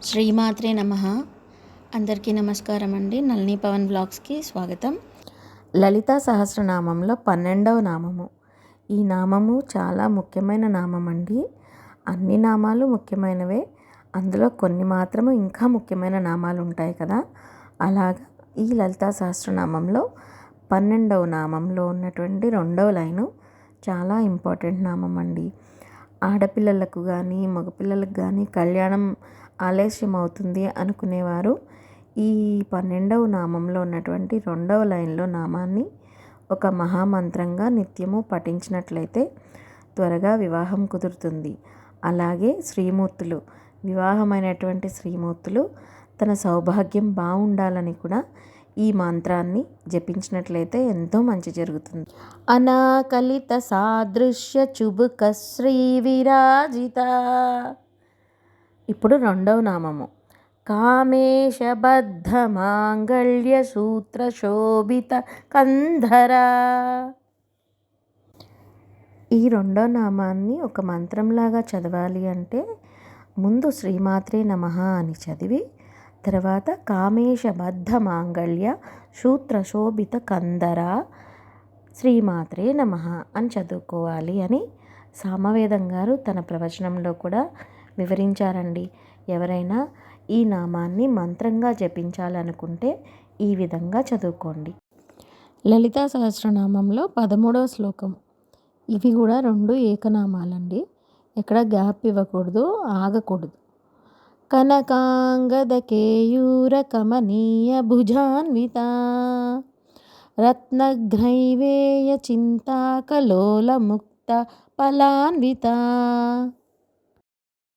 శ్రీమాత్రే నమః. అందరికీ నమస్కారం అండి. నళిని పవన్ బ్లాగ్స్కి స్వాగతం. లలితా సహస్రనామంలో 12వ నామము. ఈ నామము చాలా ముఖ్యమైన నామం అండి. అన్ని నామాలు ముఖ్యమైనవే, అందులో కొన్ని మాత్రము ఇంకా ముఖ్యమైన నామాలు ఉంటాయి కదా. అలాగా ఈ లలితా సహస్రనామంలో 12వ నామంలో ఉన్నటువంటి 2వ లైను చాలా ఇంపార్టెంట్ నామం అండి. ఆడపిల్లలకు కానీ మగపిల్లలకు కానీ కళ్యాణం ఆలస్యం అవుతుంది అనుకునేవారు ఈ 12వ నామంలో ఉన్నటువంటి 2వ లైన్లో నామాన్ని ఒక మహామంత్రంగా నిత్యము పఠించినట్లయితే త్వరగా వివాహం కుదురుతుంది. అలాగే శ్రీమూర్తులు, వివాహమైనటువంటి శ్రీమూర్తులు తన సౌభాగ్యం బాగుండాలని కూడా ఈ మంత్రాన్ని జపించినట్లయితే ఎంతో మంచి జరుగుతుంది. అనాకలిత సాదృశ్య చుబుక శ్రీ విరాజిత. ఇప్పుడు 2వ నామము కామేశబద్ధ మాంగళ్య సూత్ర శోభిత కంధర. ఈ 2వ నామాన్ని ఒక మంత్రంలాగా చదవాలి అంటే ముందు శ్రీమాత్రే నమః అని చదివి తర్వాత కామేశబద్ధ మాంగళ్య సూత్ర శోభిత కందర శ్రీమాత్రే నమః అని చదువుకోవాలి అని సామవేదం గారు తన ప్రవచనంలో కూడా వివరించారండి. ఎవరైనా ఈ నామాన్ని మంత్రంగా జపించాలనుకుంటే ఈ విధంగా చదువుకోండి. లలితా సహస్రనామంలో 13వ శ్లోకం. ఇవి కూడా 2 ఏకనామాలండి. ఎక్కడ గ్యాప్ ఇవ్వకూడదు, ఆగకూడదు. కనకాంగద కేయూర కమనీయ భుజాన్విత రత్నగ్రైవేయ చింతాకలోల ముక్త ఫలాన్విత